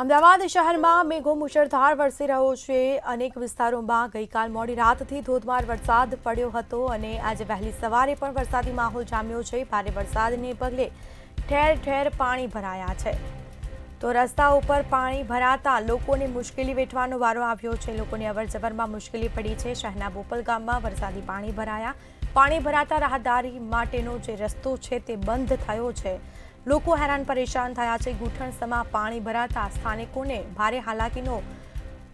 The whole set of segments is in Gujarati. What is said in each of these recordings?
અમદાવાદ શહેરમાં મેઘો મુશળધાર વરસી રહ્યો છે। અનેક વિસ્તારોમાં ગઈકાલ મોડી રાતથી ધોધમાર વરસાદ પડ્યો હતો અને આજે વહેલી સવારે પણ વરસાદી માહોલ જામ્યો છે। ભારે વરસાદને પગલે ઠેર ઠેર પાણી ભરાયા છે તો રસ્તા ઉપર પાણી ભરાતા લોકોને મુશ્કેલી વેઠવાનો વારો આવ્યો છે। લોકોની અવરજવરમાં મુશ્કેલી પડી છે। શહેરના બોપલ ગામમાં વરસાદી પાણી ભરાયા। પાણી ભરાતા રાહદારી માટેનો જે રસ્તો છે તે બંધ થયો છે। લોકો હેરાન પરેશાન થયા છે। ઘૂંટણસમા પાણી ભરાતા સ્થાનિકોને ભારે હાલાકીનો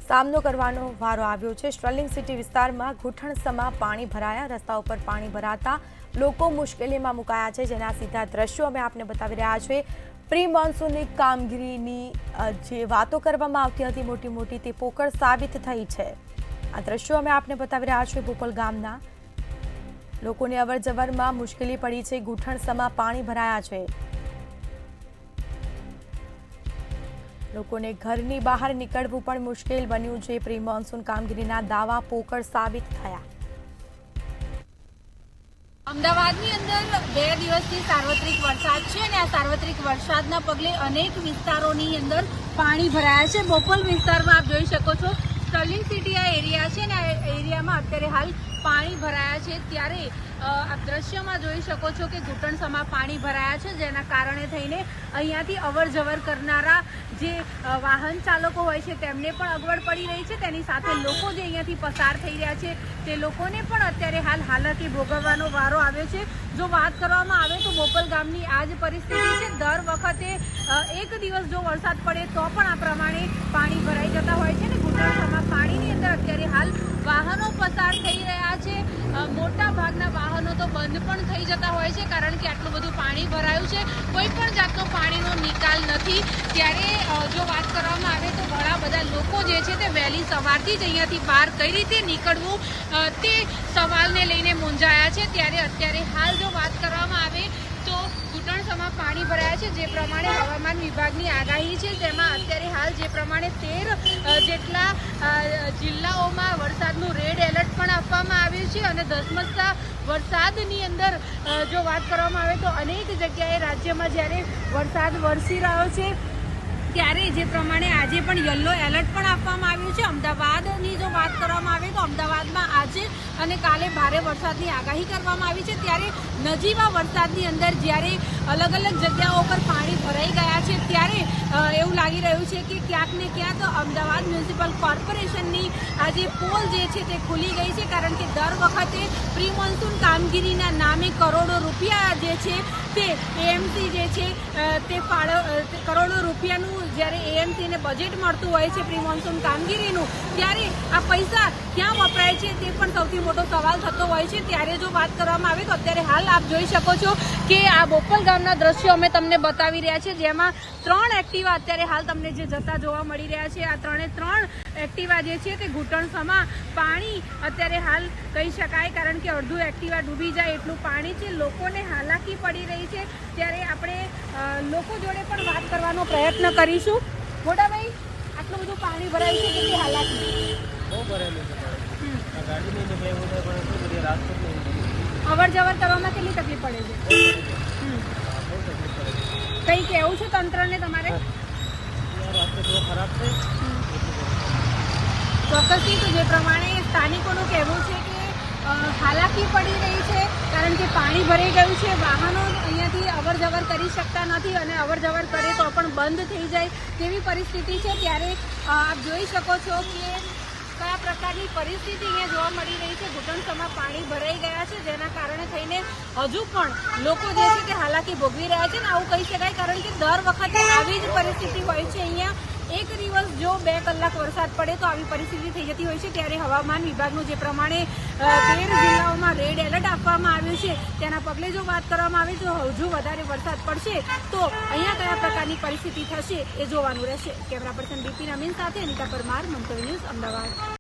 સામનો કરવાનો વારો આવ્યો છે। સ્ટર્લિંગ સિટી વિસ્તારમાં ઘૂંટણસમા પાણી ભરાયા। રસ્તા ઉપર પાણી ભરાતા લોકો મુશ્કેલીમાં મુકાયા છે, જેના સીધા દ્રશ્યો અમે આપને બતાવી રહ્યા છીએ। પ્રી મોન્સૂનની કામગીરીની જે વાતો કરવામાં આવતી હતી મોટી મોટી, તે પોકળ સાબિત થઈ છે। આ દ્રશ્યો અમે આપને બતાવી રહ્યા છીએ। બોપલ ગામના લોકોને અવરજવરમાં મુશ્કેલી પડી છે। ઘૂંટણસમા પાણી ભરાયા છે। લોકોને ઘરની બહાર નીકળવું પણ મુશ્કેલ બન્યું છે। પ્રી મોન્સૂન કામગીરીના દાવા પોકળ સાબિત થયા। અમદાવાદની અંદર 2 દિવસથી સાર્વત્રિક વરસાદ છે અને આ સાર્વત્રિક વરસાદના પગલે અનેક વિસ્તારોની અંદર પાણી ભરાયા છે। બોપલ વિસ્તારમાં આપ જોઈ શકો છો, સ્ટર્લિંગ સિટી આ એરિયા છે ને, આ એરિયામાં અત્યારે હાલ પાણી ભરાયા છે। ત્યારે આપ દ્રશ્યમાં જોઈ શકો છો કે ઘૂંટણસમા પાણી ભરાયા છે, જેના કારણે થઈને અહીંયાથી અવર જવર કરનારા જે વાહન ચાલકો હોય છે તેમને પણ અગવડ પડી રહી છે। તેની સાથે લોકો જે અહીંયાથી પસાર થઈ રહ્યા છે તે લોકોને પણ અત્યારે હાલ હાલાકી ભોગવવાનો વારો આવ્યો છે। જો વાત કરવામાં આવે તો બોપલ ગામની આ જ પરિસ્થિતિ છે। દર વખતે એક દિવસ જો વરસાદ પડે તો પણ આ પ્રમાણે પાણી ભરાઈ જતા હોય છે ને ઘૂંટણસમા પાણીની અંદર અત્યારે હાલ વાહનો પસાર થઈ રહ્યા છે। મોટા ભાગના વાહનો તો બંધ પણ થઈ જતા હોય છે, કારણ કે આટલું બધું પાણી ભરાયું છે। કોઈ પણ જાતનો પાણીનો નિકાલ નથી। ત્યારે જો વાત કરવામાં આવે તો ઘણા બધા લોકો જે છે તે વહેલી સવારથી જ અહીંયાથી બહાર કઈ રીતે નીકળવું તે સવાલને લઈને મૂંઝાયા છે। ત્યારે અત્યારે હાલ જો વાત કરવામાં આવે તો ઘૂંટણસમા પાણી ભરાયા છે। જે પ્રમાણે હવામાન વિભાગની આગાહી છે તેમાં અત્યારે હાલ જે પ્રમાણે 13 જેટલા જિલ્લાઓમાં વરસાદનું રેડ એલર્ટ પણ આપવામાં આવ્યું છે અને ધસમસતા વરસાદની અંદર જો વાત કરવામાં આવે તો અનેક જગ્યાએ રાજ્યમાં જ્યારે વરસાદ વરસી રહ્યો છે ત્યારે જે પ્રમાણે આજે પણ યલો એલર્ટ પણ આપવામાં આવ્યું છે। અમદાવાદની જો વાત કરવામાં આવે તો અમદાવાદમાં આજે અને કાલે ભારે વરસાદની આગાહી કરવામાં આવી છે। ત્યારે નજીવા વરસાદની અંદર જ્યારે અલગ અલગ જગ્યાઓ પર પાણી ભરાઈ ગયા છે ત્યારે એવું લાગી રહ્યું છે કે ક્યાંક ને ક્યાંક અમદાવાદ મ્યુનિસિપલ કોર્પોરેશનની આ જે પોલ જે છે તે ખુલી ગઈ છે, કારણ કે દર વખતે પ્રી મોન્સૂન કામગીરીના નામે કરોડો રૂપિયા જે છે તે એએમસી જે છે તે કરોડો રૂપિયાનું જ્યારે એએમસીને બજેટ મળતું હોય છે પ્રી મોન્સૂન કામગીરીનું, ત્યારે આ પૈસા ક્યાં વપરાય છે તે પણ સૌથી મોટો સવાલ થતો હોય છે। ત્યારે જો વાત કરવામાં આવે તો અત્યારે હાલ આપ જોઈ શકો છો કે આ બોપલ ગામના દ્રશ્યો અમે તમને બતાવી રહ્યા છીએ, જેમાં 3 એક્ટિવા અત્યારે હાલ તમને જે જતા જોવા મળી રહ્યા છે। આ 3 એક્ટિવા જે છે તે ઘૂંટણસમા પાણી અત્યારે હાલ કહી શકાય, કારણ કે અડધું એક્ટિવા ડૂબી જાય એટલું પાણી છે। લોકોને હાલાકી પડી રહી છે। ત્યારે આપણે લોકો જોડે પણ વાત કરવાનો પ્રયત્ન કરીશું। મોટાભાઈ, આટલું બધું પાણી ભરાયું છે, કેટલી હાલાકી? બહુ ભરેલું છે। ગાડી નહીં નીકળે એવું થાય, પણ બધી રાત નહીં અવર જવર કરવામાં કેટલી તકલીફ પડે છે? બહુ તકલીફ પડે છે। કંઈ કહેવું છે તંત્રને તમારે? રાસ્તો થોડો ખરાબ છે। ચોક્કસથી તો જે પ્રમાણે સ્થાનિકોનું કહેવું છે કે હાલાકી પડી રહી છે, કારણ કે પાણી ભરાઈ ગયું છે। વાહનો અહીંયાથી અવર જવર કરી શકતા નથી અને અવર જવર કરે તો પણ બંધ થઈ જાય તેવી પરિસ્થિતિ છે। ત્યારે આપ જોઈ શકો છો કે કયા પ્રકારની પરિસ્થિતિ અહીંયા જોવા મળી રહી છે। ઘૂંટણસમા પાણી ભરાઈ ગયા છે, જેના કારણે થઈને હજુ પણ લોકો જે છે તે હાલાકી ભોગવી રહ્યા છે ને આવું કહી શકાય, કારણ કે દર વખતે આવી જ પરિસ્થિતિ હોય છે। અહીંયા એક દિવસ જો 2 કલાક વરસાદ પડે તો આવી પરિસ્થિતિ થઈ જતી હોય છે। ત્યારે હવામાન વિભાગનું જે પ્રમાણે 13 જિલ્લાઓમાં રેડ એલર્ટ આપવામાં આવ્યું છે, તેના પગલે જો વાત કરવામાં આવે તો હજુ વધારે વરસાદ પડશે તો અહીંયા કયા પ્રકારની પરિસ્થિતિ થશે એ જોવાનું રહેશે। કેમેરા પર્સન બીપી અમીન સાથે અનિતા પરમાર, મંતવ્ય ન્યૂઝ, અમદાવાદ।